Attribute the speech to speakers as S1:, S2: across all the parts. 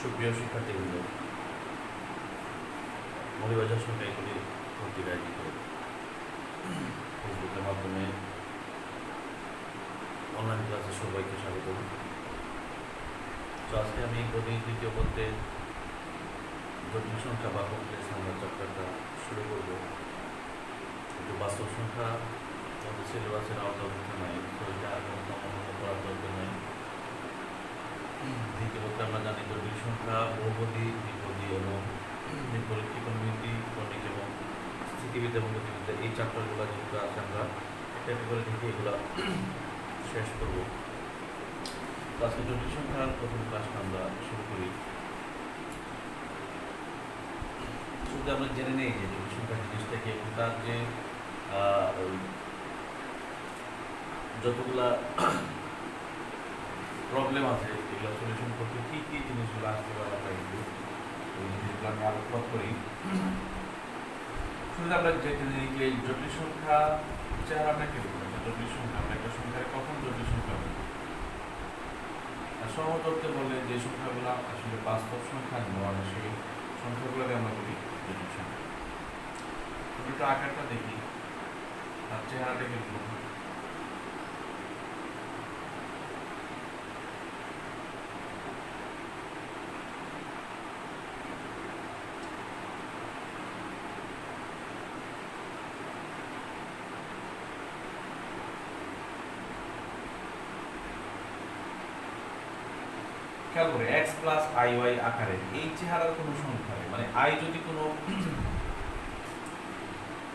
S1: সুপ্রিয় শিক্ষার্থীবৃন্দ, মৌলভীবাজার সরকারি কর্তৃক আয়োজিত ফেসবুকের মাধ্যমে অনলাইন ক্লাসে সবাইকে স্বাগত। তো আজকে আমি গণিত দ্বিতীয় পত্রে জটিল সংখ্যা বা কমপ্লেক্স নাম্বার চ্যাপ্টারটা শুরু করব। কিন্তু বাস্তব সংখ্যা আমাদের সিলেবাসের আওতাভুক্ত নয়, তো এটা তেমন করার দরকার নয়। দ্বিতীয় পত্রে আমরা জানি জটিল সংখ্যা, বহুপদী, দ্বিপদী এবং বিপরীত ত্রিকোণমিতি, কণিক এবং স্থিতিবিদ্যা এবং গতিবিদ্যা, এই চ্যাপ্টারগুলো যেগুলো আছে আমরা একটা একটা করে দেখে এগুলো শেষ করব। তো আজকে জটিল সংখ্যার প্রথম ক্লাসটা আমরা শুরু করি। শুধু আমরা জেনে নেই যে জটিল সংখ্যা জিনিসটাকে, তার যে যতগুলা প্রবলেম আছে এগুলো সলিউশন করতে কী কী জিনিসগুলো আসতে পারে আমরা কিন্তু ওই জিনিসগুলো আমি আলোকপাত করি। শুধু আমরা জেনে নিই যে জটিল সংখ্যা চেহারাটা কিরকম। জটিল সংখ্যা আমরা একটা সংখ্যায় কখন জটিল সংখ্যা বলি? সহজ অর্থে বলে যে সংখ্যাগুলো আসলে বাস্তব সংখ্যা নয়, সেই সংখ্যাগুলোকে আমরা বলি জটিল সংখ্যা। একটু আকারটা দেখি, আর চেহারাটা কিরকম। খেয়াল করে x প্লাস আই ওয়াই আকারের এই চেহারার কোনো সংখ্যা নেই, মানে আই যদি কোনো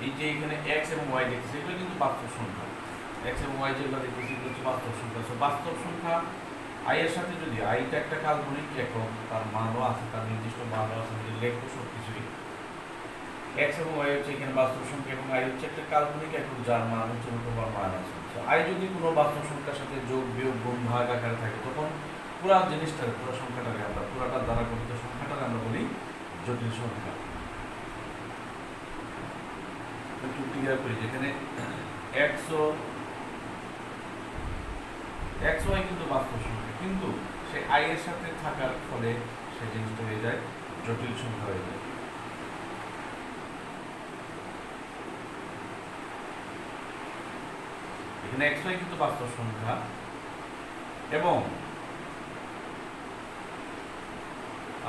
S1: এই যে এখানে x এবং y দেখতেছি এগুলো কিন্তু বাস্তব সংখ্যা, x এবং y যেগুলো দেখতেছি এগুলো হচ্ছে বাস্তব সংখ্যা। সো বাস্তব সংখ্যা আই এর সাথে যদি আইটা একটা কাল্পনিক একক, তার মানও আছে, তার নির্দিষ্ট মানও আছে, যদি লেখবো সব কিছুই x এবং y হচ্ছে এখানে বাস্তব সংখ্যা এবং আই হচ্ছে একটা কাল্পনিক একক যার মান হচ্ছে √1 মান আছে। সো আই যদি কোনো বাস্তব সংখ্যার সাথে যোগ বিয়োগ গুণ ভাগ আকারে থাকে তখন পুরা জিনিসটাকে, পুরো সংখ্যাটাকে আমরা, পুরাটা দ্বারা গঠিত সংখ্যাটাকে আমরা বলি জটিল সংখ্যা। একটু ক্লিয়ার করি, যেখানে এক্স ওয়াই কিন্তু বাস্তব সংখ্যা, কিন্তু সে আই এর সাথে থাকার ফলে সে জিনিসটা হয়ে যায় জটিল সংখ্যা হয়ে যায়। এখানে এক্স ওয়াই কিন্তু বাস্তব সংখ্যা এবং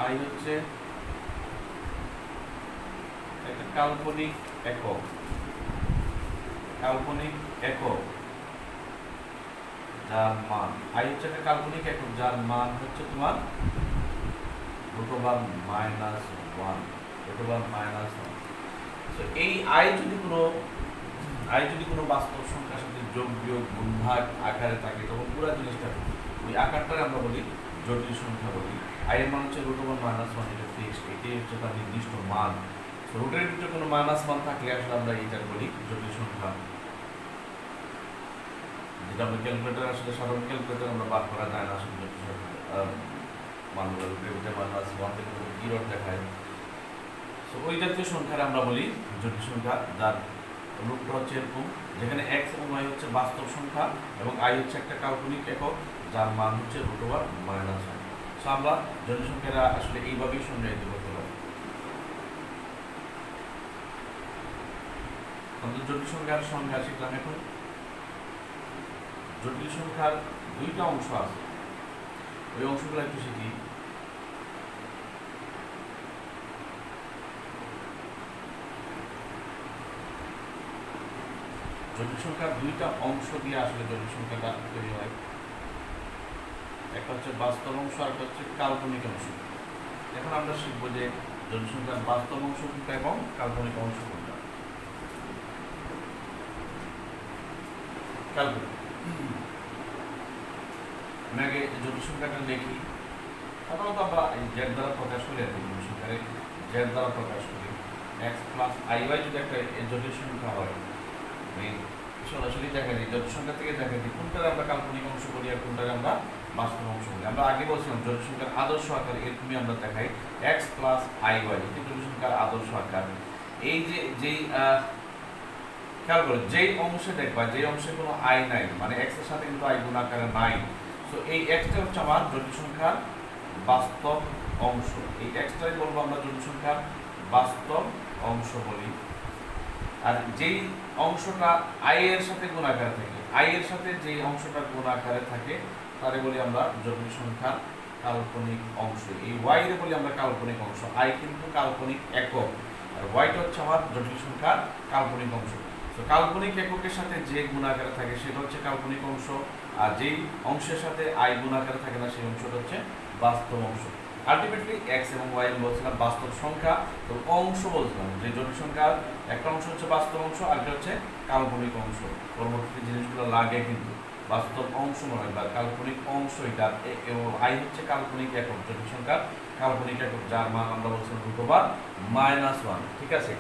S1: আই হচ্ছে একটা কাল্পনিক একক, কাল্পনিক একক যার মান, আই হচ্ছে একটা কাল্পনিক একক যার মান হচ্ছে তোমার √1। তো এই আই যদি কোনো বাস্তব সংখ্যার সাথে যোগ বিয়োগ গুণ ভাগ আকারে থাকে তখন পুরো জিনিসটা, ওই আকারটাকে আমরা বলি জটিল সংখ্যা বলি। আই এর মান হচ্ছে √1 এটা ফিক্সড, এটাই হচ্ছে তার নির্দিষ্ট মান। তো রুটের ভিতরে কোনো মাইনাস মান থাকলে আসলে আমরা এটা বলি জটিল সংখ্যা, যেটা আমরা ক্যালকুলেটর, আসলে সাধারণ ক্যালকুলেটর আমরা বার করা যায় না আসলে জটিল সংখ্যা মানগুলো, রুটের ভিতরে -1 থেকে কিরট দেখায়। তো ওই জাতীয় সংখ্যার আমরা বলি জটিল সংখ্যা, যার রূপটা হচ্ছে এরকম, যেখানে x এবং y হচ্ছে বাস্তব সংখ্যা এবং i হচ্ছে একটা কাল্পনিক একক যার মান হচ্ছে √1। সো আমরা জটিল সংখ্যারা আসলে এইভাবেই সংজ্ঞায়িত করতে পারি। আমাদের জটিল সংখ্যার সংজ্ঞা শিখলাম। এখন জটিল সংখ্যার দুইটা অংশ আছে, ওই অংশগুলো একটু শিখি। জটিল সংখ্যার দুইটা অংশ দিয়ে আসলে জটিল সংখ্যাটা তৈরি হয়, একটা হচ্ছে বাস্তব অংশ আর একটা হচ্ছে কাল্পনিক অংশ। এখন আমরা শিখবো যে জটিল সংখ্যার বাস্তব অংশ কোনটা এবং কাল্পনিক অংশ কোনটা। কাল্পনিক, আমি আগে জটিল সংখ্যাটা লিখি। সাধারণত আমরা এই জেড দ্বারা প্রকাশ করি, আর জটিল সংখ্যারে জেড দ্বারা প্রকাশ করি। x প্লাস আই ওয়াই যদি একটা জটিল সংখ্যা হয়, সরাসরি দেখা দিই জটিল সংখ্যা থেকে দেখা দিই কোনটার আমরা কাল্পনিক অংশ বলি আর কোনটার আমরা বাস্তব অংশ বলি। আমরা আগে বলছিলাম জটিল সংখ্যার আদর্শ আকার এরকমই আমরা দেখাই, x প্লাস আই ওয়াই জটিল সংখ্যার আদর্শ আকার। এই যে যেই খেয়াল করো, যেই অংশে দেখবা যেই অংশে কোনো আই নাই, মানে x এর সাথে কিন্তু আই গুণ আকারে নাই, তো এই এক্সটা হচ্ছে আমার জটিল সংখ্যার বাস্তব অংশ। এই এক্সটাই বলবো আমরা জটিল সংখ্যার বাস্তব অংশ বলি। আর যেই অংশটা আই এর সাথে গুণ আকারে থাকে, আই এর সাথে যে অংশটা গুণ আকারে থাকে তারে বলি আমরা জটিল সংখ্যার কাল্পনিক অংশ। এই ওয়াই এর বলি আমরা কাল্পনিক অংশ। আই কিন্তু কাল্পনিক একক, আর ওয়াইটা হচ্ছে আমার জটিল সংখ্যার কাল্পনিক অংশ। তো কাল্পনিক এককের সাথে যে গুণ আকারে থাকে সেটা হচ্ছে কাল্পনিক অংশ, আর যেই অংশের সাথে আই গুণ আকারে থাকে না সেই অংশটা হচ্ছে বাস্তব অংশ। আলটিমেটলি এক্স এবং ওয়াই বলছিলাম বাস্তব সংখ্যা, তো অংশ বলছিলাম যে জটিল সংখ্যার একটা অংশ হচ্ছে বাস্তব অংশ আর একটা হচ্ছে কাল্পনিক অংশ। পরবর্তীতে জিনিসগুলো লাগে কিন্তু বাস্তব অংশ নয় বা কাল্পনিক অংশ, এটা এবং আই হচ্ছে কাল্পনিক একক, জটিল সংখ্যার কাল্পনিক একক, যার মান আমরা বলছিলাম √1, ঠিক আছে।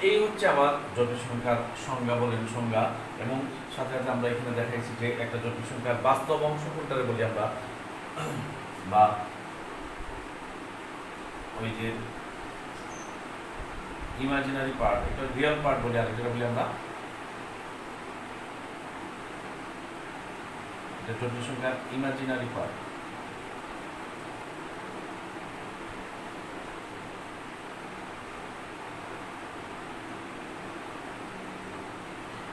S1: এই হচ্ছে আমার জটিল সংখ্যার সংজ্ঞা বলেন সংজ্ঞা, এবং সাথে সাথে আমরা এখানে দেখাইছি যে একটা জটিল সংখ্যার বাস্তব অংশ কোনটারে বলি আমরা, বা ওই যে ইমাজিনারি পার্ট, এটা রিয়েল পার্ট বলি, আর এটা বলি আমরা জটিল সংখ্যার ইমাজিনারি পার্ট।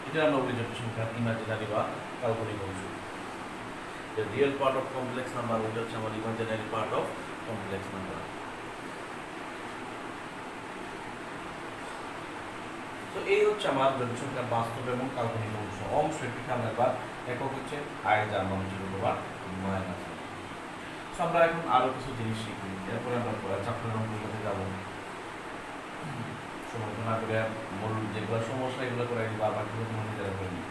S1: এটা আমরা বলি জটিল সংখ্যার ইমাজিনারি বা কাল্পনিক অংশ। The real part of complex number ওইটা হচ্ছে আমার imaginary part of complex number। তো এই হচ্ছে আমার জটিল সংখ্যার বাস্তব এবং কাল্পনিক অংশ। অংশ একটি খেয়াল রাখবা, একক হচ্ছে আই, যার মান হচ্ছে √1। সো আমরা এখন আরো কিছু জিনিস শিখি, এরপরে আমরা চ্যাপ্টার অঙ্কগুলোতে যাব। সময় না করে মূল যেগুলো সমস্যা এগুলো করে দিবা, বাকিগুলো তোমরা নিজেরা করে নিই।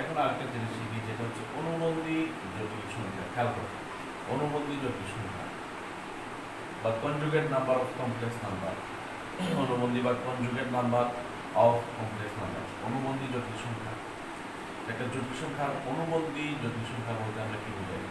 S1: এখন আরেকটা জিনিস শিখি, যেটা হচ্ছে অনুবন্ধী জটিল সংখ্যা। খেয়াল করো, অনুবন্ধী জটিল সংখ্যা বা conjugate number of complex number, অনুবন্ধী বা conjugate number of complex number, অনুবন্ধী জটিল সংখ্যা। একটা জটিল সংখ্যার অনুবন্ধী জটিল সংখ্যা বলতে আমরা কি বুঝাই?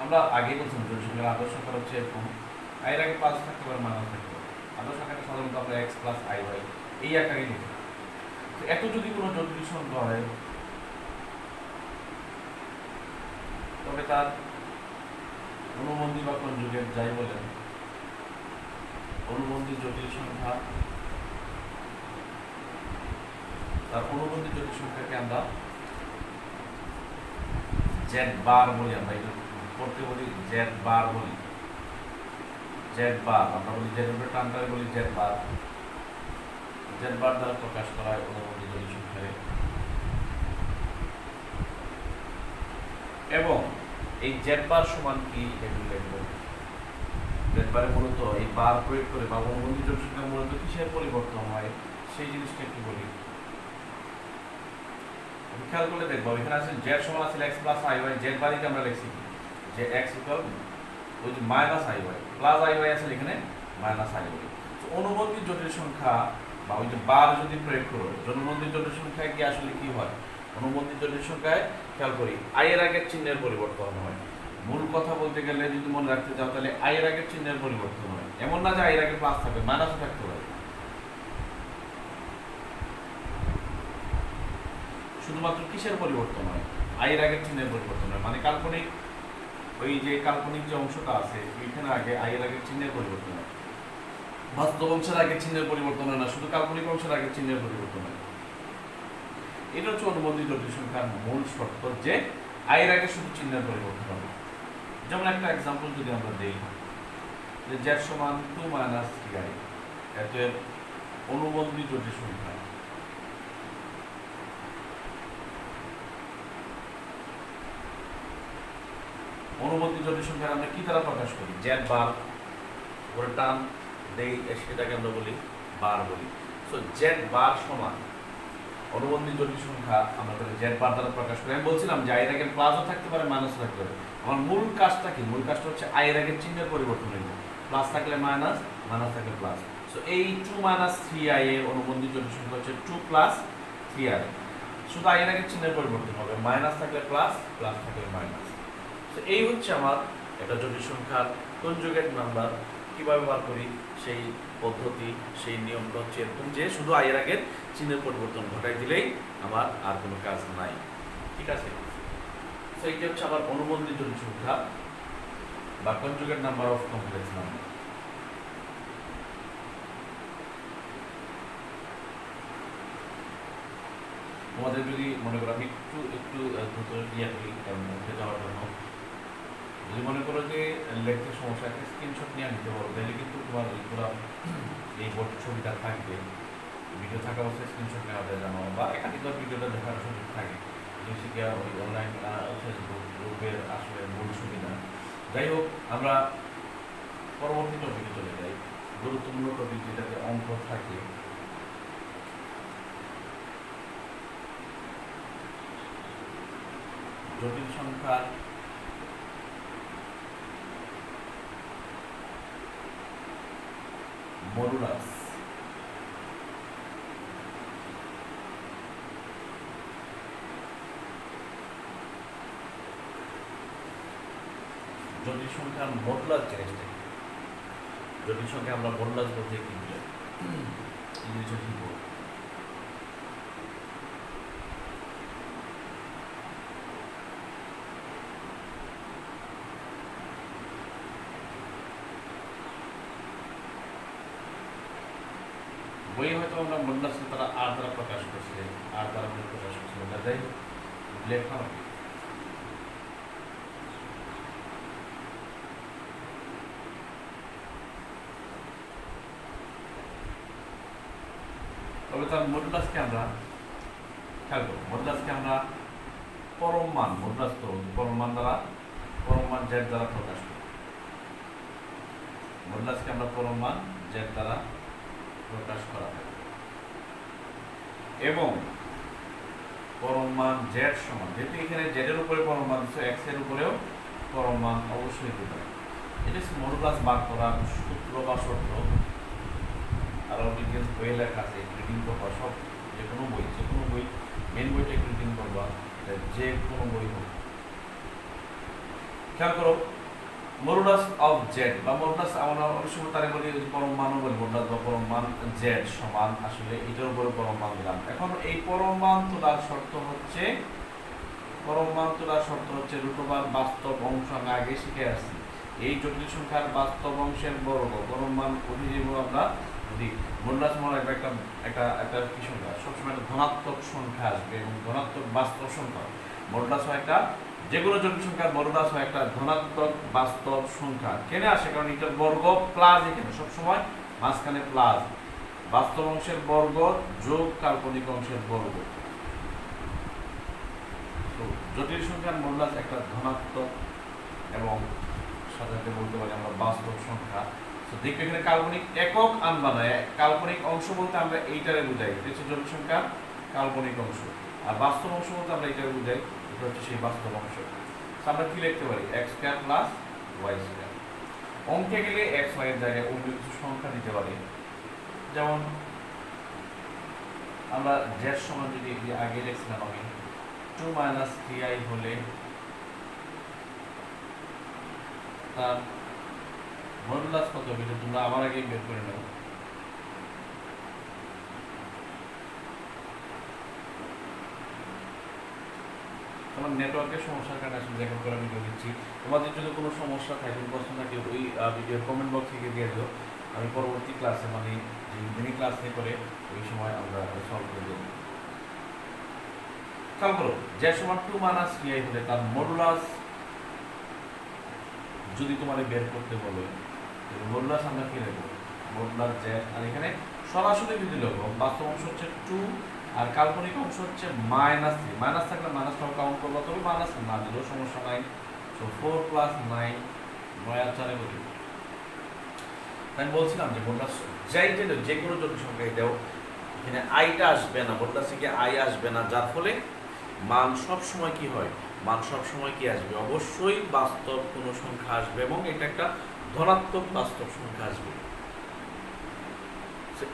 S1: আমরা আগে বলছিলাম জটিল সংখ্যার আদর্শ সংখ্যা হচ্ছে এরকম, এর আগে প্লাস থাকতে পারে মাইনাস থাকতে পারে। আদর্শ সংখ্যাটা সাধারণত আমরা x প্লাস আই ওয়াই এই আকারে লিখি। এত যদি কোনো জটিল সংখ্যা হয় তবে তার অনুবন্ধী বা কনজুগেট যাই বলেন, অনুবন্ধী জটিল সংখ্যা, তার অনুবন্ধী জটিল সংখ্যাকে আমরা জেড বার বলি। আমরা এটা পড়তে বলি জেড বার বলি, জেড বার আমরা বলি, জেড উপরে টানটারে বলি জেড বার। জেড বার দ্বারা প্রকাশ করা হয় অনুবন্ধী জটিল সংখ্যাকে। এবং এই জেড বার সমান কি এগুলো লিখবো। জেড বারে মূলত এই বার প্রয়োগ করে বা অনুবন্ধী জটিল সংখ্যা মূলত কিসের পরিবর্তন হয় সেই জিনিসটা একটু বলি। খেয়াল করলে দেখবো এখানে আছে জেড সমান আছে x plus i y, z বারকে আমরা লিখছি যে x ইকুয়াল ওই যে minus i y, plus i y আছে এখানে মাইনাস আই ওয়াই। তো অনুবন্ধী জটিল সংখ্যা বা ওই যে বার যদি প্রয়োগ করো, অনুবন্ধী জটিল সংখ্যায় কি আসলে কি হয়? অনুবন্ধী জটিল সংখ্যায় খেয়াল করি আই এর আগের চিহ্নের পরিবর্তন হয়। মূল কথা বলতে গেলে যদি মনে রাখতে চাও তাহলে আই এর আগের চিহ্নের পরিবর্তন হয়, এমন না যে আই এর আগে প্লাস থাকবে, মাইনাসও থাকতে পারে। শুধুমাত্র কিসের পরিবর্তন হয়? আই এর আগের চিহ্নের পরিবর্তন হয়, মানে কাল্পনিক ওই যে কাল্পনিক যে অংশটা আছে এখানে আগে আই এর আগের চিহ্নের পরিবর্তন হয়। বাস্তব অংশের আগের চিহ্নের পরিবর্তন হয় না, শুধু কাল্পনিক অংশের আগের চিহ্নের পরিবর্তন হয়। এটা হচ্ছে অনুবন্ধী জটিল সংখ্যার মূল শর্ত, যে আই এর আগে শুধু চিহ্নের পরিবর্তন হবে। যেমন একটা এক্সাম্পল যদি আমরা দেই যে z সমান 2 মাইনাস 3i, এর অনুবন্ধী জটিল সংখ্যা। অনুবন্ধী জটিল সংখ্যা আমরা কি দ্বারা প্রকাশ করি? জেড বার ওর টার্ম দেই, সেটাকে আমরা বলি বার বলি। সো জেড বার সমান অনুবন্ধী জটিল সংখ্যা আমরা তাহলে জেড বার দ্বারা প্রকাশ করি। আমি বলছিলাম যে এর আগে প্লাসও থাকতে পারে মাইনাসও থাকতে পারে, আমার মূল কাজটা কি? মূল কাজটা হচ্ছে আই এর আগের চিহ্নের পরিবর্তন হইব। প্লাস থাকলে মাইনাস, মাইনাস থাকলে প্লাস। সো এই 2 মাইনাস 3i এর অনুবন্ধী জটিল সংখ্যা হচ্ছে 2 প্লাস 3i। শুধু আই এর আগের চিহ্নের পরিবর্তন হবে, মাইনাস থাকলে প্লাস, প্লাস থাকলে মাইনাস। সো এই হচ্ছে আমার একটা জটিল সংখ্যার কনজুগেট নাম্বার কিভাবে বার করি সেই পদ্ধতি, সেই নিয়মটা হচ্ছে এরকম যে শুধু আই এর আগের চিহ্নের পরিবর্তন ঘটাই দিলেই আমার আর কোনো কাজ নাই। ঠিক আছে? সো এইটা হচ্ছে আমার অনুবন্ধী জটিল সংখ্যা বা conjugate number of complex number. তোমাদের যদি মনে করো, আমি একটু দ্রুত ইয়ে করি কারণ উঠে যাওয়ার জন্য, যদি মনে করো যে লেখতে সমস্যা, একটা স্ক্রিনশট নিয়ে নিতে পারো, তাহলে কিন্তু তোমার পুরো এই বোর্ড ছবিটা থাকবে। ভিডিও থাকা অবস্থায় স্ক্রিনশট নেওয়া যায় জানো, বা একাধিকবার ভিডিওটা দেখার সুযোগ থাকে। যেহেতু ওই অনলাইন ফেসবুক গ্রুপের আসলে মূল সুবিধা। যাই হোক, আমরা পরবর্তী টপিকে চলে যাই। গুরুত্বপূর্ণ টপিক যেটাতে অঙ্ক থাকে। জটিল সংখ্যার মডুলাস। জটিল সংখ্যার মডুলাস জিনিসটা, জটিল সংখ্যা আমরা মডুলাস বলতে কি বুঝাই এই জিনিসটা কি বলবো। বই হয়তো আমরা মডুলাস তারা আর দ্বারা প্রকাশ করছে, আর দ্বারা প্রকাশ করছে, ওটা যাই হোক লেখা হবে। তবে তার মডুলাসকে আমরা খেয়াল করব, মডুলাসকে আমরা পরম মান, মডুলাস তো পরম মান দ্বারা, পরম মান জেড দ্বারা প্রকাশ করি। মডুলাসকে আমরা পরম মান জেড দ্বারা প্রকাশ করা হয় এবং পরম মান জেড সমান, যেহেতু এখানে জেড এর উপরে পরম মান দিচ্ছে, এক্স এর উপরেও পরম মান অবশ্যই দিতে হবে। এটা মডুলাস বার করার সূত্র বা শর্ত আরো ডিটেলস বইয়ে লেখা আছে, রিডিং করবা সব, যে কোনো বই মেন বইটা একটু রিডিং করবা, যে কোনো বই হোক। খেয়াল করো, মডুলাস অফ জেড বা মডুলাস আমরা অনেক সময় তারে বলি পরম মানও বলি, মডুলাস বা পরম মান জেড সমান, আসলে এটার উপরে পরম মান দিলাম। এখন এই পরম মান তোলার শর্ত হচ্ছে, পরম মান তোলার শর্ত হচ্ছে রুট ওভার বাস্তব অংশ, আমি আগে শিখে আসছি। এই জটিল সংখ্যার বাস্তব অংশের বর্গ পরম মান অভিযোগ আমরা যদি মডুলাস মনে রাখবে একটা একটা একটা কি সংখ্যা সবসময় একটা ধনাত্মক সংখ্যা আসবে এবং ধনাত্মক বাস্তব সংখ্যা। মডুলাস হয় একটা, যে কোনো জটিল সংখ্যার মডুলাস হয় একটা ধনাত্মক বাস্তব সংখ্যা। কেন আসে? কারণ এটার বর্গ প্লাস, এখানে সবসময় মাঝখানে প্লাস, বাস্তব অংশের বর্গ যোগ কাল্পনিক অংশের বর্গ। তো জটিল সংখ্যার মডুলাস একটা ধনাত্মক এবং সাধারণত বলতে পারি আমরা বাস্তব সংখ্যা। তো দেখবে এখানে কাল্পনিক একক আনবা না, কাল্পনিক অংশ বলতে আমরা এইটারে বুঝাই, এটা হচ্ছে জটিল সংখ্যার কাল্পনিক অংশ। আর বাস্তব অংশ বলতে আমরা এইটারে বুঝাই, এটা হচ্ছে সেই বাস্তব অংশ। আমরা কি লিখতে পারি? X square plus y square. অঙ্কে গেলে এক্স ওয়াই এর জায়গায় অন্য কিছু সংখ্যা দিতে পারি, যেমন আমরা জেড সমান যদি আগে লিখছিলাম আমি 2 মাইনাস 3i হলে তার মডুলাস কত হবে তোমরা আমার আগে বের করে নাও। তোমার নেটওয়ার্কের সমস্যার কারণে আসলে দেখা করে ভিডিও দিচ্ছি। তোমাদের যদি কোনো সমস্যা থাকে, প্রশ্ন থাকে, ওই ভিডিওর কমেন্ট বক্স থেকে দিয়ে দিও, আমি পরবর্তী ক্লাসে মানে যে মিনি ক্লাসে করে ওই সময় আমরা সলভ করে দেবো। খেয়াল করো, যে সমান 2 মাইনাস 3i হলে তার মডুলাস যদি তোমার বের করতে বলে, মডুলাস আমরা কি নেব? মডুলাস জেড, আর এখানে সরাসরি যদি লিখব, বাস্তব অংশ হচ্ছে 2 আর কাল্পনিক অংশ হচ্ছে -3। মাইনাস থাকলে মাইনাসটাও কাউন্ট করবো, তবে মাইনাস না দিলেও সমস্যা নাই। সো 4 প্লাস 9, 9 আর 4 কত? আমি বলছিলাম যে মডুলাস যাই যে কোনো জটিল সংখ্যায় দাও, এখানে আইটা আসবে না, মডুলাস থেকে আই আসবে না, যার ফলে মান সব সময় কি হয়? মান সবসময় কি আসবে, অবশ্যই বাস্তব কোনো সংখ্যা আসবে এবং এটা একটা ধনাত্মক বাস্তব সংখ্যা আসবে।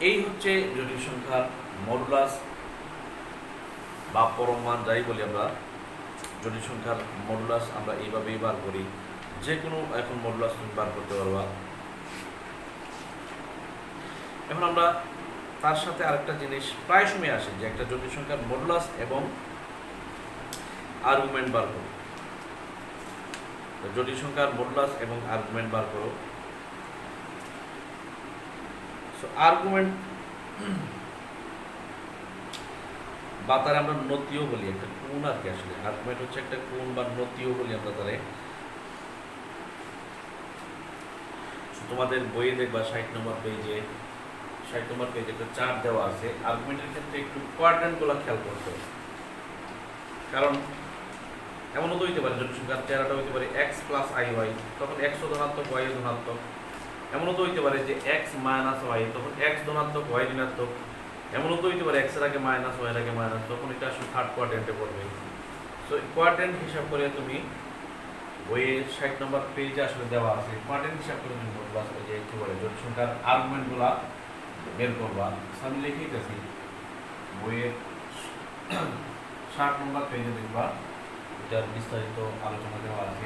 S1: এই হচ্ছে জটিল সংখ্যার মডুলাস বা পরম মান যাই বলি আমরা। জটিল সংখ্যার মডুলাস আমরা এইভাবেই বার করি, যে কোনো এখন মডুলাস তুমি বার করতে পারবা। এখন আমরা তার সাথে আরেকটা জিনিস প্রায় সময় আসে যে একটা জটিল সংখ্যার মডুলাস এবং আর্গুমেন্ট বার করো। জটিল সংখ্যার মডুলাস এবং আর্গুমেন্ট বার করো। আর্গুমেন্ট বা তার আমরা নতিও বলি, একটা কোণ আর কি। আসলে আর্গুমেন্ট হচ্ছে একটা কোণ বা নতিও বলি আমরা তারে। তোমাদের বইয়ে দেখবা 60 নম্বর পেজে একটা চার্ট দেওয়া আছে। আর্গুমেন্টের ক্ষেত্রে একটু কোয়াড্রেন্ট গুলো খেয়াল করতে হবে, কারণ এমনও তো হইতে পারে জটিল সংখ্যার চেহারাটা হইতে পারে x প্লাস iy, তখন x ও ধনাত্মক y ও ধনাত্মক। এমনও তো হইতে পারে যে x মাইনাস y, তখন x ধনাত্মক y ঋণাত্মক। এমনও তো হইতে পারে x এর আগে মাইনাস y এর আগে মাইনাস, তখন এটা আসলে থার্ড কোয়াড্রেন্টে পড়বে। সো কোয়াড্রেন্ট হিসাব করে তুমি বইয়ে 60 নম্বর পেজে আসলে দেওয়া আছে, কোয়াড্রেন্ট হিসাব করে তুমি মডুলাস যে কি বলে জটিল সংখ্যার আর্গুমেন্টগুলো বের করবা। আমি লিখে দিতেছি, বইয়ের 60 নম্বর পেজে দেখবা এটার বিস্তারিত আলোচনা দেওয়া আছে।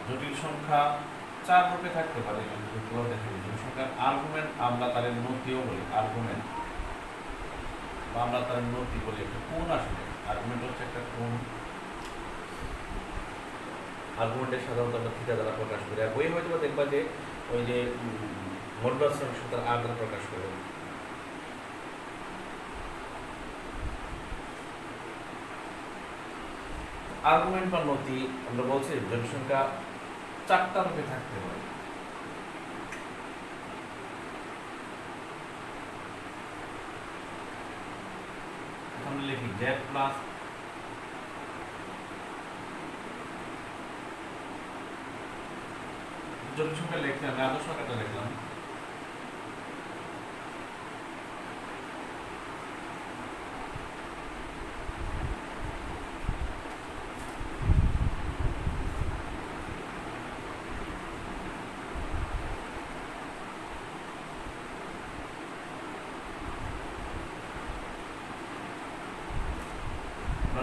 S1: জটিল সংখ্যা 4 রূপে থাকতে পারে। জটিল সংখ্যার আর্গুমেন্ট আমরা তার নতিও বলি, আর্গুমেন্ট বা আমরা তার নতি বলি। একটা কোণ আসলে আর্গুমেন্ট হচ্ছে একটা কোণ। আর্গুমেন্টের সাধারণত আমরা থিটা দ্বারা প্রকাশ করি। আর বই হয়তো দেখবা যে ওই যে মডুলাস তার আর দ্বারা প্রকাশ করে। আর্গুমেন্ট বা নতি আমরা বলছি জটিল সংখ্যা 4টা রূপে থাকতে পারে। আমরা লিখি z প্লাস জটিল সংখ্যা লিখতে আমি আদর্শ সংখ্যাটা লিখলাম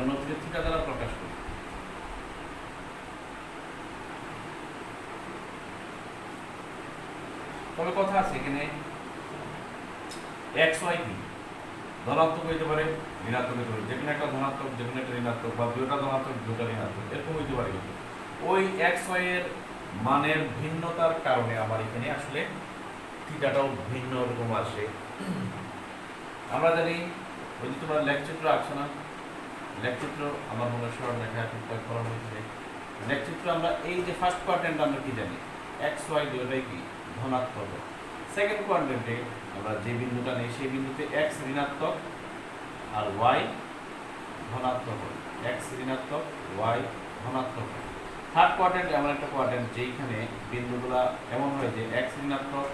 S1: নতিকে থিটা দ্বারা প্রকাশ করি। তবে কথা আছে এখানে এক্স ওয়াই কি ধনাত্মক হইতে পারে, ঋণাত্মক হইতে পারে, যেখানে একটা ধনাত্মক যেখানে একটা ঋণাত্মক, বা দুটা ধনাত্মক দুটা ঋণাত্মক, এরকম হইতে পারে। ওই এক্স ওয়াই এর মানের ভিন্নতার কারণে আমার এখানে আসলে থিটাটাও ভিন্ন রকম আসে। আমরা জানি ওই যে তোমরা লেখচিত্র আঁকছো না, লেখচিত্র আমার মনে সরল রেখা টুকটাক করা হয়েছে। লেখচিত্র আমরা এই যে ফার্স্ট কোয়াড্রেন্ট আমরা কি জানি, এক্স ওয়াই দুটোই কি ধনাত্মক। সেকেন্ড কোয়াড্রেন্টে আমরা যে বিন্দুটা নেই সেই বিন্দুতে এক্স ঋণাত্মক আর ওয়াই ধনাত্মক, এক্স ঋণাত্মক ওয়াই ধনাত্মক। থার্ড কোয়াড্রেন্টে এমন একটা কোয়াড্রেন্ট যেখানে বিন্দুগুলা এমন হয় যে এক্স ঋণাত্মক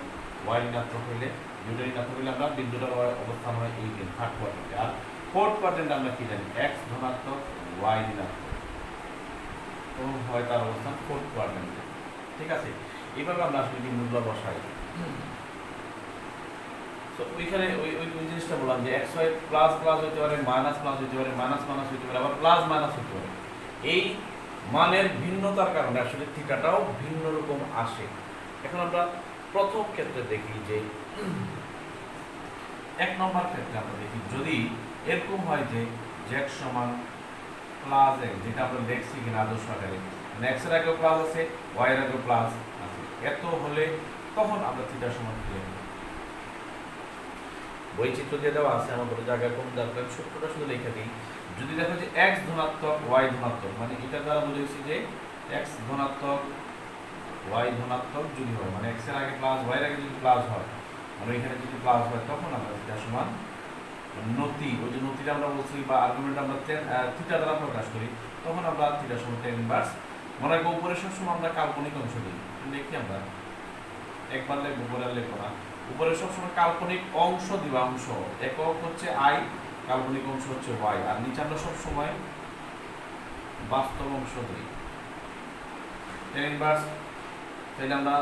S1: ওয়াই ঋণাত্মক হইলে, দুটো ঋণাত্মক হইলে আমরা বিন্দুটার অবস্থান হয় এই দিন থার্ড কোয়াড্রেন্টে। আর ফোর্থ কোয়াড্রেন্টে আমরা কি জানি, এক্স ধনাত্মক ওয়াই ঋণাত্মক, তখন হয় তার অবস্থান ফোর্থ কোয়াড্রেন্টে। ঠিক আছে, এইভাবে আমরা আসলে বিন্দুগুলো বসাই। তো ওইখানে ওই ওই ওই জিনিসটা বললাম যে এক্স ওয়াই প্লাস প্লাস হইতে পারে, মাইনাস প্লাস হইতে পারে, মাইনাস মাইনাস হইতে পারে, আবার প্লাস মাইনাস হইতে পারে। এই মানের ভিন্নতার কারণে আসলে থিটাটাও ভিন্ন রকম আসে। এখন আমরা প্রথম ক্ষেত্রে দেখি যে 1 নম্বর ক্ষেত্রে আমরা দেখি যদি এরকম হয় যে z সমান প্লাস x, যেটা আমরা লিখছি কিনা আদর্শ আকারে, মানে x এর আগেও প্লাস আছে y এর আগেও প্লাস আছে, এত হলে তখন আমরা থিটা সমান কি লিখব। বৈচিত্র দিয়ে দেওয়া আছে, আমাদের জায়গা কম দরকার, সূত্রটা শুধু লিখে দিই। যদি দেখো যে x ধনাত্মক y ধনাত্মক, মানে এটা দ্বারা বুঝেছি যে x ধনাত্মক y ধনাত্মক যদি হয়, মানে x এর আগে প্লাস y এর আগে যদি প্লাস হয়, মানে এখানে যদি প্লাস হয়, তখন আমরা থিটা সমান নতি, ওই যে নতিটা আমরা বলছি বা আর্গুমেন্ট আমরা থিটা দ্বারা প্রকাশ করি, তখন আমরা থিটা সমান tan ইনভার্স। মনে রাখবো উপরে সবসময় আমরা কাল্পনিক অংশ দিই, দেখি আমরা একবার লিখবো, উপরে লিখবো না, উপরে সবসময় কাল্পনিক অংশ দিবা। অংশ একক হচ্ছে i, কাল্পনিক অংশ হচ্ছে y, আর নিচে আমরা সব সময় বাস্তব অংশ দিই tan ইনভার্স। তাহলে আমরা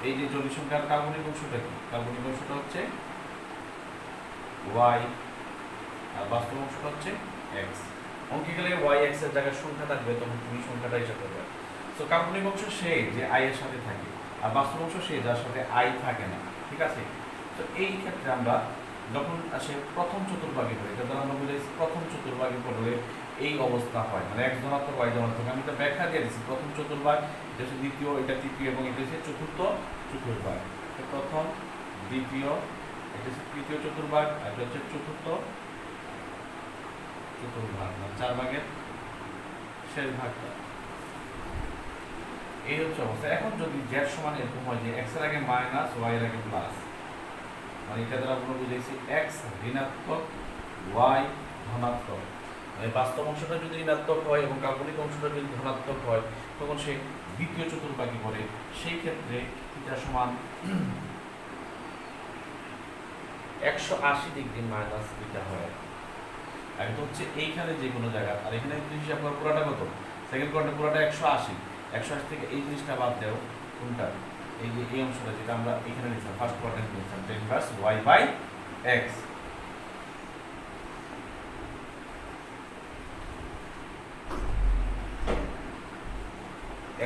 S1: এই যে জটিল সংখ্যার কাল্পনিক অংশটা কি, কাল্পনিক অংশটা হচ্ছে y আর বাস্তব অংশটা হচ্ছে x। অঙ্কে গেলে y x এর জায়গায় সংখ্যা থাকবে, তখন তুমি সংখ্যাটা হিসাব করবে। তো কাল্পনিক অংশ সে যে i এর সাথে থাকে, আর বাস্তব অংশ সে যার সাথে i থাকে না, ঠিক আছে। তো এই ক্ষেত্রে আমরা যখন আসে প্রথম চতুর্ভাগে পড়ে, এটা দ্বারা আমরা বুঝাইছি প্রথম চতুর্ভাগে পড়লে এই অবস্থা হয়, মানে x ধনাত্মক y ধনাত্মক। আমি তো ব্যাখ্যা দিয়ে দিচ্ছি, প্রথম চতুর্ভাগ এটা হচ্ছে দ্বিতীয়, এটা তৃতীয়, এবং এটা হচ্ছে চতুর্থ চতুর্ভাগ। প্রথম, দ্বিতীয়, এটা হচ্ছে তৃতীয় চতুর্ভাগ, আর এটা হচ্ছে চতুর্থ চতুর্ভাগ, মানে 4 ভাগের শেষ ভাগটা। এই হচ্ছে অবস্থা। এখন যদি z সমান এরকম হয় যে x এর আগে মাইনাস, y এর আগে প্লাস, মানে এটা দ্বারা আমরা বুঝাইছি x ঋণাত্মক, y ধনাত্মক। মানে বাস্তব অংশটা যদি ঋণাত্মক হয় এবং কাল্পনিক অংশটা যদি ধনাত্মক হয়, তখন সে দ্বিতীয় চতুর্ভাগে পড়ে। সেই ক্ষেত্রে এটা সমান 180 ডিগ্রি মাইনাস এটা হয়। আর এটা হচ্ছে এইখানে যে কোনো জায়গা, আর এখানে যদি হিসাব করার পুরাটা কত, সেকেন্ড কোয়ার্টার পুরাটা 180, 180 থেকে এই জিনিসটা বাদ দেও, কোনটা, এই যে এই অংশটা যেটা আমরা এখানে নিয়েছিলাম ফার্স্ট কোয়ার্টার নিয়েছিলাম, tan inverse y by x।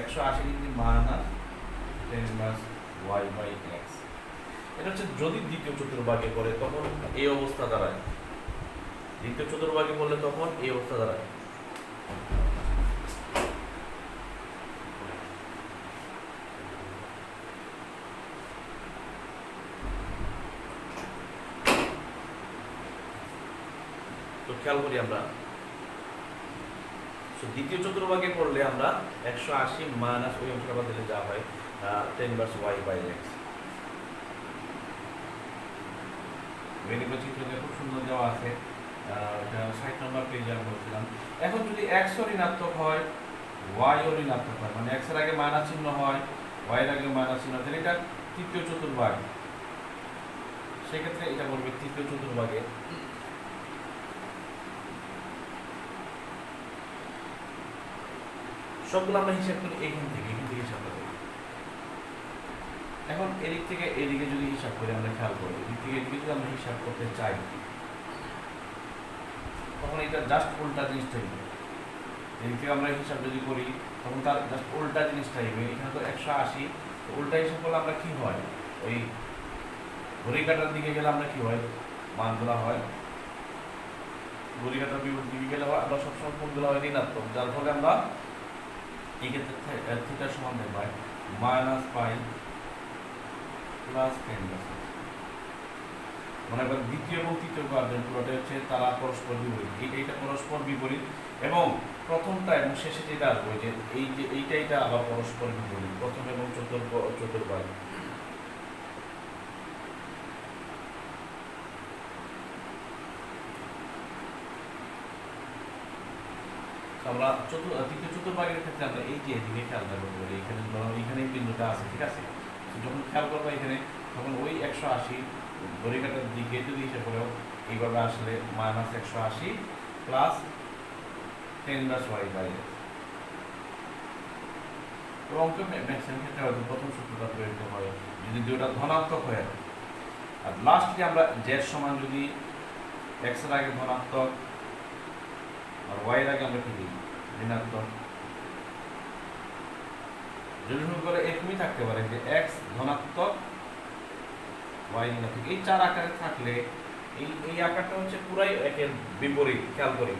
S1: একশো 180 degree minus tan inverse y by x। এটা হচ্ছে যদি দ্বিতীয় চতুর্ভাগে পড়ে তখন এই অবস্থা দাঁড়ায়, দ্বিতীয় চতুর্ভাগে পড়লে তখন এই অবস্থা দাঁড়ায়। তো খেয়াল করি আমরা, দ্বিতীয় চতুর্ভাগে পড়লে আমরা 180 মাইনাস ওই অংশটা বাদ দিলে যা হয় tan inverse y by x। Variable চিত্রটা খুব সুন্দর দেওয়া আছে, এটা 60 নম্বর পেজে আমি বলছিলাম। এখন যদি x ও ঋণাত্মক হয়, y ও ঋণাত্মক হয়, মানে x এর আগে মাইনাস চিহ্ন হয়, y এর আগে মাইনাস চিহ্ন, তাহলে এটা তৃতীয় চতুর্ভাগ। সেক্ষেত্রে এটা বলবে তৃতীয় চতুর্ভাগে। সবগুলো আমরা হিসাব করি এখান থেকে হিসাব করি। এখন এদিক থেকে এদিকে যদি হিসাব করি, আমরা খেয়াল করি এদিক থেকে এদিকে যদি আমরা হিসাব করতে চাই, তখন এটা জাস্ট উল্টা জিনিসটাই হবে। এদিক থেকে আমরা হিসাব যদি করি, তখন তার জাস্ট উল্টা জিনিসটাই হবে। এখানে তো 180, তো উল্টা হিসাব করলে আমরা কি হয়, ওই ঘড়ি কাটার দিকে গেলে আমরা কি হয়, মানগুলা হয় ঘড়ি কাটার বিপরীত দিকে গেলে আমরা সবসময় কোনগুলো হয় ঋণাত্মক, যার ফলে আমরা এই ক্ষেত্রে থিটার সমান দেখব মাইনাস পাই প্লাস tan। মনে করেন দ্বিতীয় এবং তৃতীয় কোয়াড্রেন্ট পুরোটা হচ্ছে তারা পরস্পর বিপরীত, এইটা পরস্পর বিপরীত, এবং প্রথমটা এবং শেষে যেটা আসবে যে এইটা আবার পরস্পর বিপরীত, প্রথম এবং চতুর্ভাগ। আমরা তৃতীয় চতুর্ভাগের ক্ষেত্রে আমরা এই যে এদিকে খেয়াল রাখবো, এখানে এখানে বিন্দুটা আছে, ঠিক আছে। যখন খেয়াল করবো এখানে, তখন ওই 180 ঘড়ি কাটার দিকে যদি হিসাব করেও এইভাবে আসলে minus 180 plus tan inverse y by x। এবং ম্যাক্সিমাম ক্ষেত্রে হয়তো প্রথম সূত্রটা প্রয়োগ হয় যদি দুটো ধনাত্মক হয়। আর লাস্টলি আমরা z সমান যদি x এর আগে ধনাত্মক আর y এর আগে আমরা কি দিই ঋণাত্মক, যদি শুরু করে এরকমই থাকতে পারে যে x ধনাত্মক y ঋণাত্মক, এই 4 আকারে থাকলে এই আকারটা হচ্ছে পুরাই একের বিপরীত। খেয়াল করি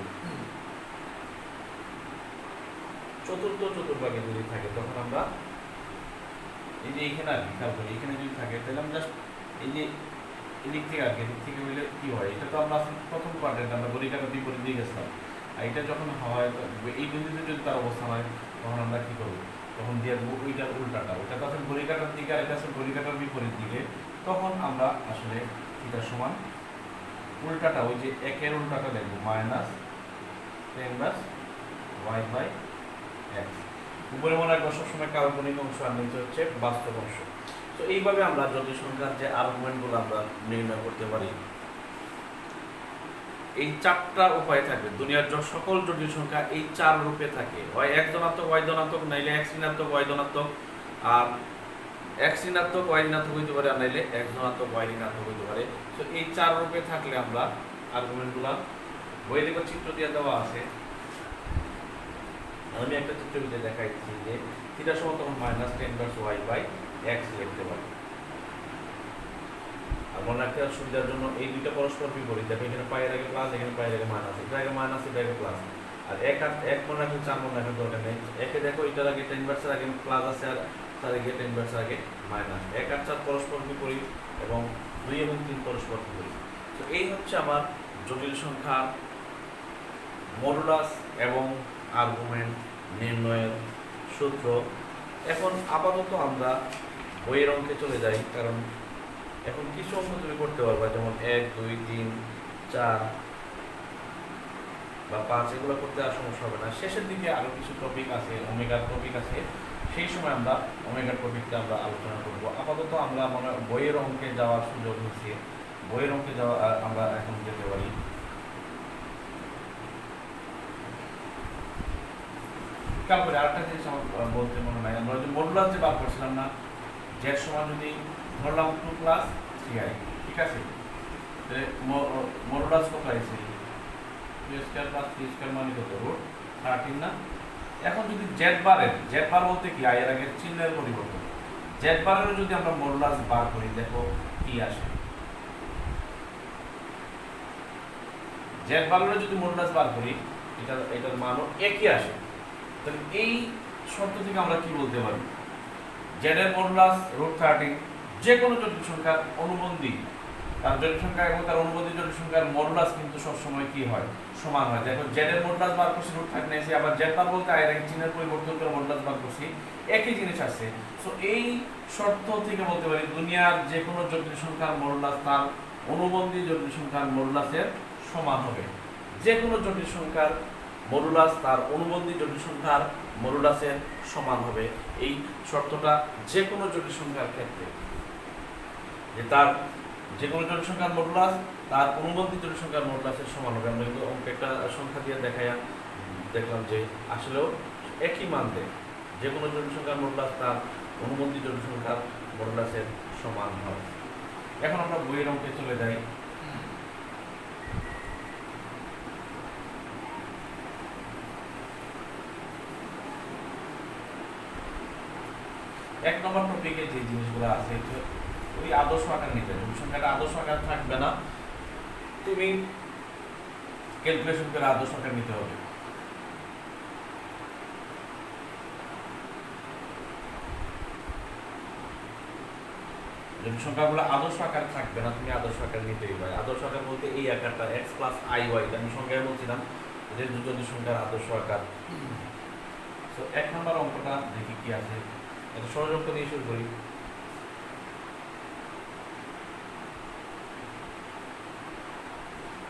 S1: চতুর্থ চতুর্ভাগে যদি থাকে, তখন আমরা এই যে এইখানে আর কি খেয়াল করি, এখানে যদি থাকে তাহলে আমরা জাস্ট এই যে এদিক থেকে আর কি, এদিক থেকে হইলে কি হয়, এটা তো আমরা প্রথম কোয়াড্রেন্ট আমরা ঘড়ি কাটার বিপরীত দিয়ে গেছিলাম। আর এটা যখন হয় এই বিন্দুতে যদি তার অবস্থান হয়, তখন আমরা কি করবো, তখন দিয়ে দেবো ওইটার উল্টাটা, ওইটা তো আসলে ঘড়ি কাটার দিকে আর এটা আসলে ঘড়ি কাটার বিপরীত দিকে, তখন আমরা আসলে এটার সমান উল্টাটা, ওই যে একের উল্টাটা দেখবো minus tan inverse y by x। উপরে মনে রাখবো সবসময় কাল্পনিক অংশ আর নিচে হচ্ছে বাস্তব অংশ। তো এইভাবে আমরা জটিল সংখ্যার যে আর্গুমেন্টগুলো আমরা নির্ণয় করতে পারি। এই চারটা উপায় থাকবে। দুনিয়ার সকল জটিল সংখ্যা এই চার রূপে থাকে, হয় এক ধনাত্মক ওয়াই ধনাত্মক, নাইলে এক ঋণাত্মক ওয়াই ধনাত্মক, আর এক ঋণাত্মক ওয়াই ঋণাত্মক হইতে পারে, আর নাইলে এক ধনাত্মক ওয়াই ঋণাত্মক হইতে পারে। তো এই চার রূপে থাকলে আমরা আর্গুমেন্টগুলা বইয়ে দেখো চিত্র দিয়ে দেওয়া আছে। আমি একটা চিত্র দিয়ে দেখাইছি যে থিটা সমান তখন minus tan inverse y by x লিখতে পারি। আর মনে রাখতে সুবিধার জন্য এই দুইটা পরস্পর বিপরীত, দেখো এখানে পায়ের আগে প্লাস, এখানে পায়ের আগে মাইনাস, এটা আগে মাইনাস, এটা আগে প্লাস। আর এক মনে রাখলে চার মনে রাখার দরকার নেই। একে দেখো এটার আগে টেন ইনভার্সের আগে প্লাস আছে, আর তার আগে টেন ইনভার্সের আগে মাইনাস। এক আর চার পরস্পর বিপরীত এবং 2 এবং 3 পরস্পর বিপরীত। তো এই হচ্ছে আমার জটিল সংখ্যার মডুলাস এবং আর্গুমেন্ট নির্ণয়ের সূত্র। এখন আপাতত আমরা বইয়ের অঙ্কে চলে যাই, কারণ এখন কিছু অঙ্ক তুমি করতে পারবা, যেমন 1 2 3 4 বা 5 এগুলো করতে আর সমস্যা হবে না। শেষের দিকে আরো কিছু টপিক আছে, ওমেগার টপিক আছে, সেই সময় আমরা ওমেগার টপিকটা আমরা আলোচনা করব। আপাতত আমরা বইয়ের অঙ্কে যাওয়ার সুযোগ নিচ্ছি, বইয়ের অঙ্কে যাওয়া আমরা এখন যেতে পারি। তারপরে আরেকটা জিনিস আমার বলতে মনে নাই, আমরা যে মডুলাস যে বার করছিলাম না, জেড সমান যদি ধরলাম 2 প্লাস 3i, ঠিক আছে, মডুলাস কত আছে 2 স্কয়ার প্লাস 3 স্কয়ার মানে কত রুট 13 না। এখন যদি জেড বার বলতে কি আই এর আগে চিহ্নের পরিবর্তন, জেড বারের যদি আমরা মডুলাস বার করি, দেখো কি আসে। জেড বারের যদি মডুলাস বার করি, এটার মানও একই আসে। তাহলে এই শর্ত থেকে আমরা কি বলতে পারি, জেড এর মডুলাস √13 যে কোনো জটিল সংখ্যার অনুবন্ধী, তার জটিল সংখ্যা এবং তার অনুবন্ধী জটিল সংখ্যার মডুলাস কিন্তু সবসময় কি হয়, সমান হয়। দেখো জেড এর মডুলাস বার করছি √13, আবার জেড বার বলতে আই এর চিহ্নের পরিবর্তন করে মডুলাস বার করছি, একই জিনিস আছে। সো এই শর্ত থেকে বলতে পারি দুনিয়ার যে কোনো জটিল সংখ্যার মডুলাস তার অনুবন্ধী জটিল সংখ্যার মডুলাসের সমান হবে। যে কোনো জটিল সংখ্যার মডুলাস তার অনুবন্ধী জটিল সংখ্যার মডুলাসের সমান হবে। এই শর্তটা যে কোনো জটিল সংখ্যার ক্ষেত্রে, যে তার যে কোনো জটিল সংখ্যার মডুলাস তার অনুবন্ধী জটিল সংখ্যার মডুলাসের সমান হবে। আমরা কিন্তু অঙ্কে একটা সংখ্যা দিয়ে দেখলাম যে আসলেও একই মান দেয়, যে কোনো জটিল সংখ্যার মডুলাস তার অনুবন্ধী জটিল সংখ্যার মডুলাসের সমান হয়। এখন আমরা বইয়ের অঙ্কে চলে যাই। এক নম্বর টপিকে যে জিনিসগুলো আছে ওই আদর্শ আকার নিতে হবে, সংখ্যাটা আদর্শ আকার থাকবে না, তুমি ক্যালকুলেশন করে আদর্শ আকার নিতে হবে। যদি সংখ্যাগুলো আদর্শ আকার থাকবে না, তুমি আদর্শ আকার নিতেই পারবে। আদর্শ আকার বলতে এই আকারটা x প্লাস iy, আমি সংখ্যায় বলছিলাম যে যদি সংখ্যার আদর্শ আকার। তো এক নম্বর অঙ্কটা দেখি কি আছে, এটা সহজ অঙ্ক দিয়ে শুরু করি।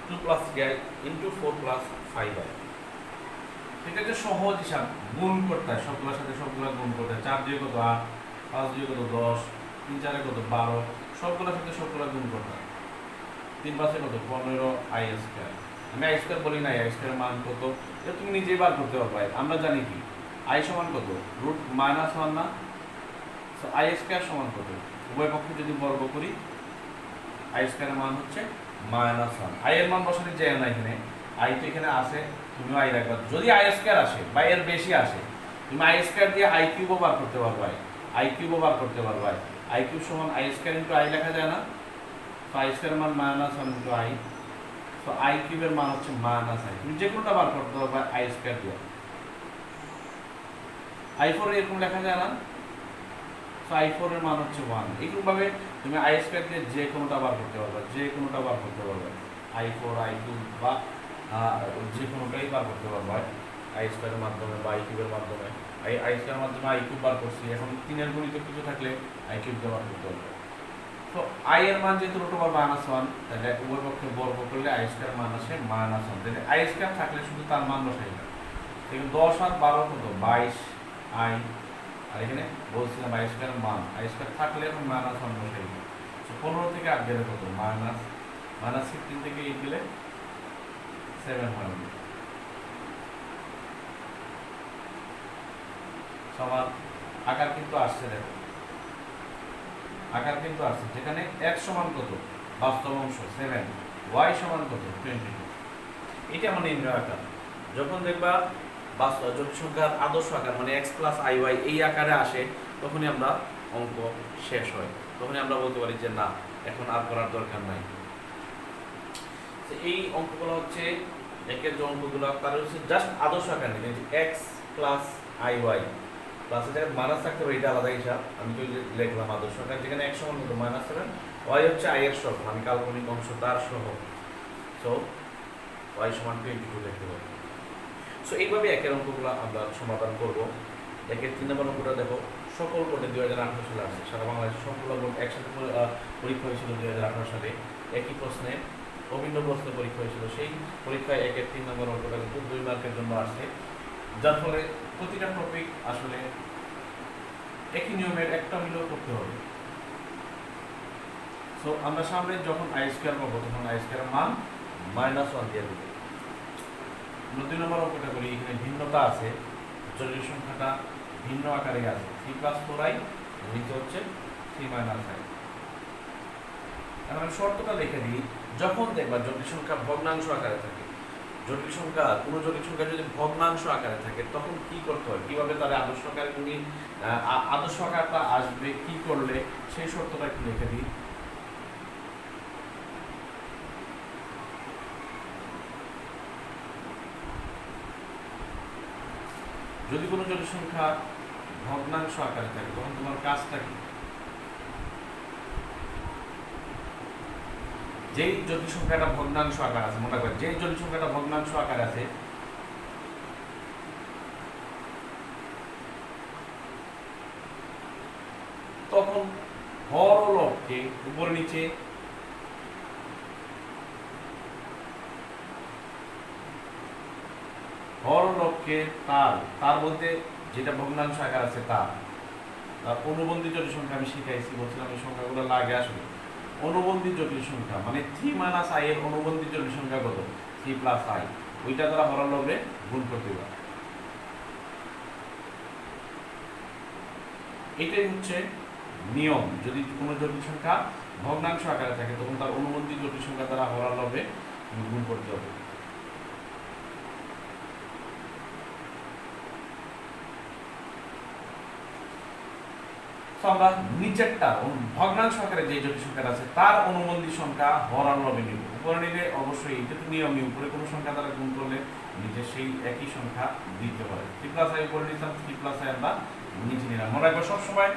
S1: 2 + 3i × 4 + 5i, এটা যে সহজ হিসাব, গুণ করতে হয় সবগুলোর সাথে সবগুলো গুণ করতে হয়। 4 2 কত 8, 5 2 কত 10, 3 4 কত 12, সবগুলোর সাথে সবগুলো গুণ করতে হয়। 3 5 কত 15i²। আমি i² বলি না, i² এর মান কত এটা তুমি নিজেই বার করতে পারবে। আমরা জানি কি i সমান কত √-1 না, সো i² সমান কত, উভয় পক্ষ যদি বর্গ করি i² এর মান হচ্ছে -1। i এর মান বসাতে যায় না, এখানে i তো এখানে আছে, তুমি i রাখবা। যদি i² আসে বা এর বেশি আসে, তুমি i² দিয়ে i³ বার করতে পারবে, i³ বার করতে পারবে। i³ সমান i² × i লেখা যায় না, তো i² এর মান -1 × i, তো i³ এর মান হচ্ছে -i। তুমি যে কোনটা বার করতে পারবে i² দিয়ে। i4 এরকম লেখা যায় না, তো i4 এর মান হচ্ছে 1। এইরকম ভাবে তুমি i² দিয়ে যে কোনটা বার করতে পারবে, যে কোনটা বার করতে পারবে, i4 i2 বা যে কোনটাই বার করতে পারবে i² এর মাধ্যমে বা i³ এর মাধ্যমে। i² এর মাধ্যমে i³ বার করছি, এখন 3 এর গুণিত কিছু থাকলে i³ দিয়ে বার করতে পারবে। তো i এর মান যেহেতু √-1, তাহলে উভয় পক্ষে বর্গ করলে i² এর মান আসে -1। তাহলে i² থাকলে শুধু তার মান বসাই না। দেখুন 10 আর 12 কত 22i, আর এখানে বলছিলাম i² এর মান, i² থাকলে এখন -1 বসাই। তো 15 থেকে 8 গেলে কত -15 থেকে 8 গেলে 7 হয় সমান আকার কিন্তু আসছে, দেখো আকার কিন্তু আসছে, যেখানে x সমান কত বাস্তব অংশ 7, y সমান কত 22। এটা মানে নির্ণয় আকার। যখন দেখবা বাস্তব জটিল সংখ্যার আদর্শ আকার মানে x প্লাস iy এই আকারে আসে, তখনই আমরা অঙ্ক শেষ হয়, তখনই আমরা বলতে পারি যে না এখন আর করার দরকার নাই। এই অঙ্কগুলো হচ্ছে একের যে অঙ্কগুলো তার হচ্ছে জাস্ট আদর্শ আকার নিয়ে x প্লাস iy প্লাস এর জায়গায় মাইনাস থাকতে পারে, এটা আলাদা হিসাব, আমি তো লিখলাম আদর্শ আকার, যেখানে x সমান কত -7, y হচ্ছে i এর সহগ মানে কাল্পনিক অংশ তার সহগ, সো y সমান 22 লিখতে পারি। সো এইভাবে একের অঙ্কগুলো আমরা সমাধান করব। একের 3 নম্বর অঙ্কটা দেখো, সকল বোর্ডে 2018 সালে আসছে, সারা বাংলাদেশের সবগুলো বোর্ড একসাথে পরীক্ষা হয়েছিল 2018 সালে, একই প্রশ্নে অভিন্ন প্রশ্নে পরীক্ষা হয়েছিল। সেই পরীক্ষায় একের 3 নম্বর অঙ্কটা কিন্তু 2 মার্কের জন্য আসছে, যার ফলে প্রতিটা টপিক আসলে একই নিয়মের একটা মিলেও করতে হবে। সো আমরা সামনে যখন আই স্কয়ার পাবো তখন আই স্কয়ার মান -1 দিয়ে দেবো। 2 নম্বর অঙ্কটা করি, এখানে ভিন্নতা আছে, জটিল সংখ্যাটা ভিন্ন আকারে আছে, 3+4i নিচে হচ্ছে 3 - i। এখন আমি শর্তটা লিখে দিই, যখন দেখবা জটিল সংখ্যা ভগ্নাংশ আকারে থাকে, জটিল সংখ্যা কোনো জটিল সংখ্যা যদি ভগ্নাংশ আকারে থাকে তখন কি করতে হয়, কিভাবে তার আদর্শ আকারে তুমি আদর্শ আকারটা আসবে কি করলে, সেই শর্তটা একটু লিখে দিই। যদি কোনো জটিল সংখ্যা ভগ্নাংশ আকারে থাকে তখন তোমার কাজটা কি, যেই জটিল সংখ্যাটা ভগ্নাংশ আকার আছে, মনে রাখবেন যেই জটিল সংখ্যাটা ভগ্নাংশ আকার আছে তখন হর ও লবকে উপরে নিচে হর ও লবকে তার বলতে যেটা ভগ্নাংশ আকার আছে তার অনুবন্ধী জটিল সংখ্যা আমি শিখাইছি, বলছিলাম এই সংখ্যাগুলো লাগে আসলে অনুবন্ধী জটিল সংখ্যা মানে 3 - i এর অনুবন্ধী জটিল সংখ্যা কত 3+i, ওইটা দ্বারা হর লবে গুণ করতে হবে। এটাই হচ্ছে নিয়ম, যদি কোনো জটিল সংখ্যা ভগ্নাংশ আকারে থাকে তখন তার অনুবন্ধী জটিল সংখ্যা দ্বারা হর লবে গুণ করতে হবে। আমরা নিচেরটা ভগ্নাংশ আকারে যে জটিল সংখ্যা আছে তার অনুবন্ধী সংখ্যা হর আর লবে নিব, উপরে নিলে অবশ্যই এটা তো নিয়মই, উপরে কোনো সংখ্যা দ্বারা গুণ করলে নিচে সেই একই সংখ্যা দিতে হয়। 3+i উপরে নিলাম, 3+i আমরা নিচে নিলাম। মনে রাখবো সবসময়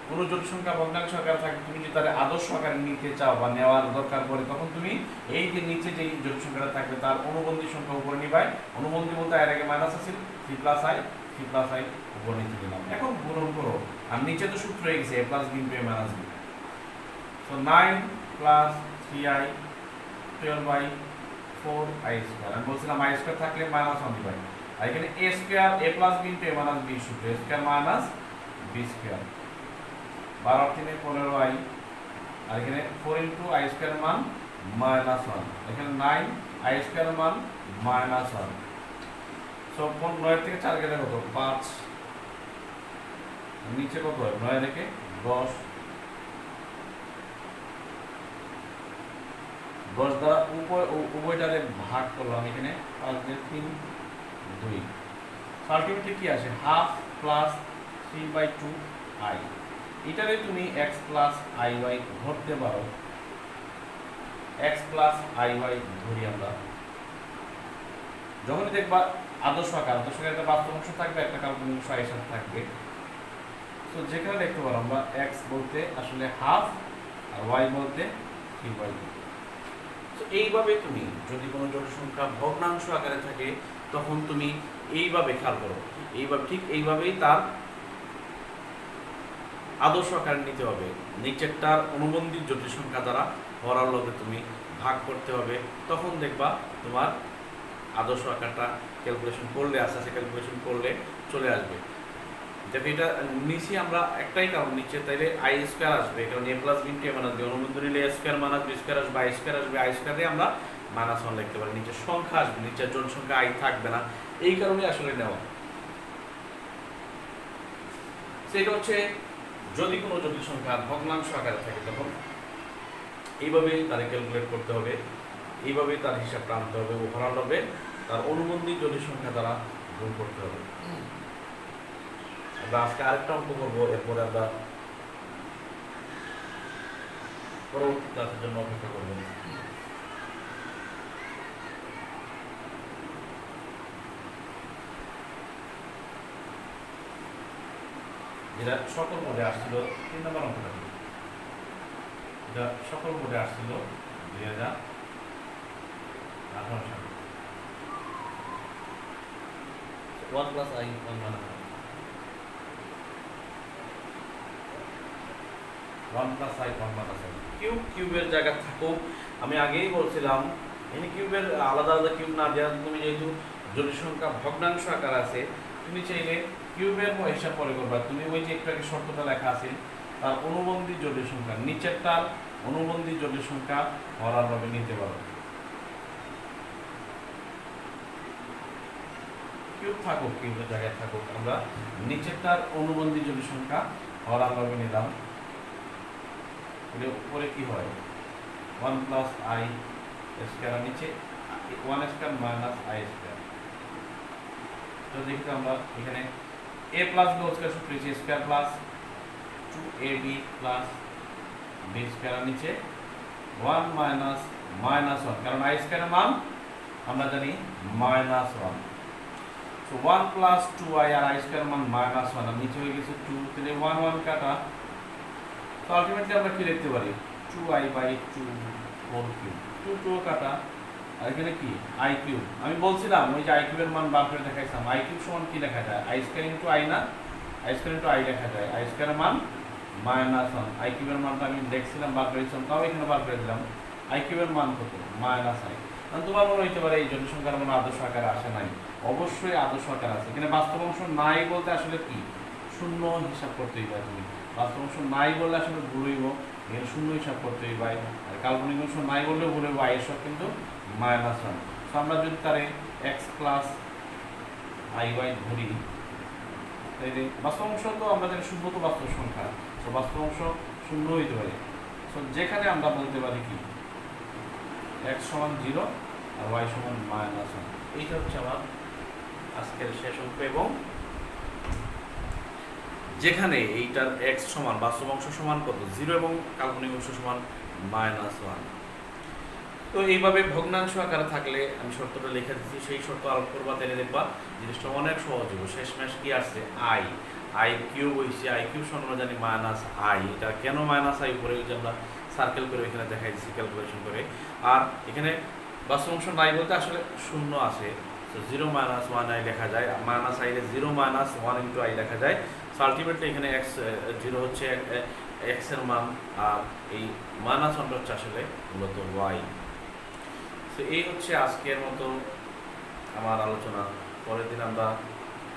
S1: কোনো জটিল সংখ্যা ভগ্নাংশ আকারে থাকে, তুমি যদি তার আদর্শ আকারে নিতে চাও বা নেওয়ার দরকার পড়ে তখন তুমি এই যে নিচে যে জটিল সংখ্যাটা থাকবে তার অনুবন্ধী সংখ্যা উপরে নিবাই, অনুবন্ধী বলতে এর আগে মাইনাস আছে 3+i উপর নিচে দিলাম। এখন গুণন করো, আর নিচে তো সূত্র হয়ে গেছে a + b * a - b, so 9 + 3i 12/4i²। আমি বলছিলাম i² থাকলে -1 দিবাই, আর এখানে a² a + b * a - b সূত্র, a² - b², 12 × 3 = 15i, আর এখানে 4 × i² মান -1, এখানে 9i² মান -1, সো 9 থেকে 4 গেলে কত 5, নিচে কত হয় 9 থেকে 10, 10 দ্বারা উভয়টারে ভাগ করলাম, এখানে 5 দিয়ে 3 2, আলটিমেটলি কি আসে 1/2 + 3/2i। এটারে তুমি x + iy ধরতে পারো, x + iy ধরি আমরা, যখনই দেখবা আদর্শ আকার একটা বাস্তব অংশ থাকবে, একটা কাল্পনিক অংশ এর সাথে থাকবে, তো যেখানে দেখতে পারো আমরা x বলতে আসলে 1/2 আর y বলতে 3/2। তো এইভাবে তুমি যদি কোনো জটিল সংখ্যা ভগ্নাংশ আকারে থাকে তখন তুমি এইভাবে খেয়াল করো, এইভাবে ঠিক এইভাবেই তার আদর্শ আকারে নিতে হবে, নিচেরটার অনুবন্ধী জটিল সংখ্যা দ্বারা হর আর লবে তুমি ভাগ করতে হবে, তখন দেখবা তোমার আদর্শ আকারটা ক্যালকুলেশন করলে আস্তে আস্তে ক্যালকুলেশন করলে চলে আসবে। দেখো এটা নিচে আমরা একটাই কারণ নিচে তাইলে আই স্কোয়ার আসবে, কারণ এ প্লাস বিনটু এ মান আসবে, অনুবন্ধ নিলে এ স্কোয়ার মাইনাস বি স্কোয়ার আসবে, আই স্কোয়ার আসবে, আই স্কোয়ার দিয়ে আমরা মাইনাস ওয়ান লিখতে পারি, নিচে সংখ্যা আসবে, নিচের জোড় সংখ্যা আই থাকবে না, এই কারণে আসলে নেওয়া। সেটা হচ্ছে যদি কোনো জটিল সংখ্যা ভগ্নাংশ আকারে থাকে তখন এইভাবে তারে ক্যালকুলেট করতে হবে, এইভাবে তার হিসাবটা আনতে হবে, ওভারঅল হবে তার অনুবন্ধী জটিল সংখ্যা দ্বারা গুণ করতে হবে। আমরা আজকে আরেকটা অঙ্ক করবো, এরপরে আমরা পরবর্তী ক্লাসের জন্য অপেক্ষা করবেন। যেটা সকল মোডে আসছিল 3 নম্বর অঙ্কটা, যেটা সকল মোডে আসছিল 2018 সালে 1 plus I 1 minus 1 plus I 1 minus I কিউবের জায়গা থাকুক। আমি আগেই বলছিলাম এখানে কিউবের আলাদা আলাদা কিউব না দেওয়া, তুমি যেহেতু জটিল সংখ্যা ভগ্নাংশ আকার আছে, তুমি চাইলে কিউবের হিসাব পরে করবা। তুমি ওই যে একটু আগে শর্তটা লেখা আছে তার অনুবন্ধী জটিল সংখ্যা, নিচের তার অনুবন্ধী জটিল সংখ্যা হরারভাবে নিতে পারো। কিউব থাকুক, কিউবের জায়গায় থাকুক, আমরা নিচের তার অনুবন্ধী জটিল সংখ্যা হরারভাবে নিলাম। উপরে কি হয় 1 প্লাস আই স্কয়ার, নিচে 1 স্কয়ার মাইনাস আই স্কয়ার। তো দেখতে আমরা এখানে a প্লাস b স্কয়ার সূত্র হচ্ছে square plus 2ab plus b square, নিচে 1 মাইনাস মাইনাস 1, কারণ আই স্কয়ারের মান আমরা জানি মাইনাস 1। সো 1 প্লাস 2i আর আই স্কয়ারের মান মাইনাস 1, আর নিচে হয়ে গেছে 2, তাহলে 1 1 কাটা। তো আলটিমেটলি আমরা কি লিখতে পারি 2i বাই 2 হোল কিউব, 2 2 কাটা, আর এখানে কি i কিউব। আমি বলছিলাম ওই যে i কিউবের মান বার করে দেখাইছিলাম, i কিউব সমান কি লেখা যায় i স্কয়ার ইনটু i, না i স্কয়ার ইনটু i লেখা যায়, i স্কয়ারের মান মাইনাস 1, i কিউবের মানটা আমি দেখছিলাম বার করেছিলাম, তাও এখানে বার করে দিলাম, i কিউবের মান কত মাইনাস i। কারণ তোমার মনে হইতে পারে এই জটিল সংখ্যার মান আদর্শ আকারে আসে নাই, অবশ্যই আদর্শ আকারে আছে। এখানে বাস্তব অংশ নাই বলতে আসলে কি শূন্য হিসাব করতেই পারে, তুমি বাস্তব অংশ নাই বললে আসলে ভুল হইব, এখানে শূন্য হিসাব করতেই পাই, আর কাল্পনিক অংশ নাই বললে ভুল হইব, আই সব কিন্তু মাইনাস 1। তো আমরা যদি তারে এক্স প্লাস আই ওয়াই ধরি, তাইলে বাস্তব অংশ তো আমরা জানি শূন্য তো বাস্তব সংখ্যা, তো বাস্তব অংশ শূন্য হইতে পারে। তো যেখানে আমরা বলতে পারি কি এক্স সমান 0 আর ওয়াই সমান মাইনাস 1, এইটা হচ্ছে আমার আজকের শেষ অঙ্ক। এবং যেখানে এইটার এক্স সমান বাস্তব অংশ সমান কত 0 এবং কাল্পনিক অংশ সমান মাইনাস 1। তো এইভাবে ভগ্নাংশ আকারে থাকলে আমি শর্তটা লিখে দিচ্ছি, সেই শর্ত আরোপ করবা, তাহলে দেখবা জিনিসটা অনেক সহজ হবে। শেষমেশ কি আসছে আই কিউব হয়েছে, আই কিউব সমান আমরা জানি মাইনাস আই। এটা কেন মাইনাস আই উপরে ওই যে আমরা সার্কেল করে এখানে দেখাই দিচ্ছি ক্যালকুলেশন করে। আর এখানে বাস্তব অংশ নাই বলতে আসলে শূন্য আছে, তো 0 মাইনাস 1 আই লেখা যায়, মাইনাস আইলে 0 মাইনাস 1 ইন্টু আই লেখা যায়। সো আলটিমেটলি এখানে এক্স 0 হচ্ছে এক্স এর মান, আর এই মাইনাস 1 হচ্ছে আসলে মূলত ওয়াই। তো এই হচ্ছে আজকের মতো আমার আলোচনা। পরের দিন আমরা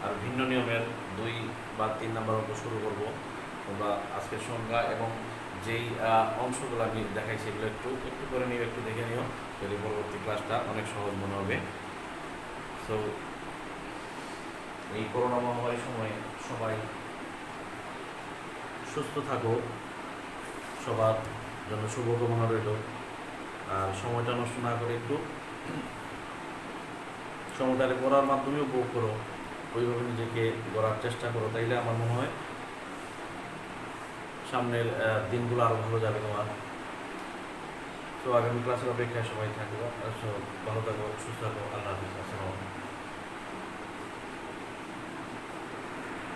S1: আর ভিন্ন নিয়মের 2 বা 3 নম্বর অঙ্ক শুরু করব। তোমরা আজকের সংজ্ঞা এবং যেই অংশগুলো আমি দেখাই সেগুলো একটু একটু করে নিও, একটু দেখে নিও, যদি পরবর্তী ক্লাসটা অনেক সহজ মনে হবে। সো এই করোনা মহামারীর সময়ে সবাই সুস্থ থাকো, সবার জন্য শুভকামনা রইল। আর সময়টা নষ্ট না করে একটু সময়টাকে পড়ার মাধ্যমে উপভোগ করো, ওইভাবে নিজেকে গড়ার চেষ্টা করো, তাইলে আমার মনে হয় সামনের দিনগুলো আরও ভালো যাবে তোমার। তো আগামী ক্লাসের অপেক্ষায় সবাই থাকবো, ভালো থাকো, সুস্থ থাকো, আল্লাহ হাফিজ, আসসালামু আলাইকুম।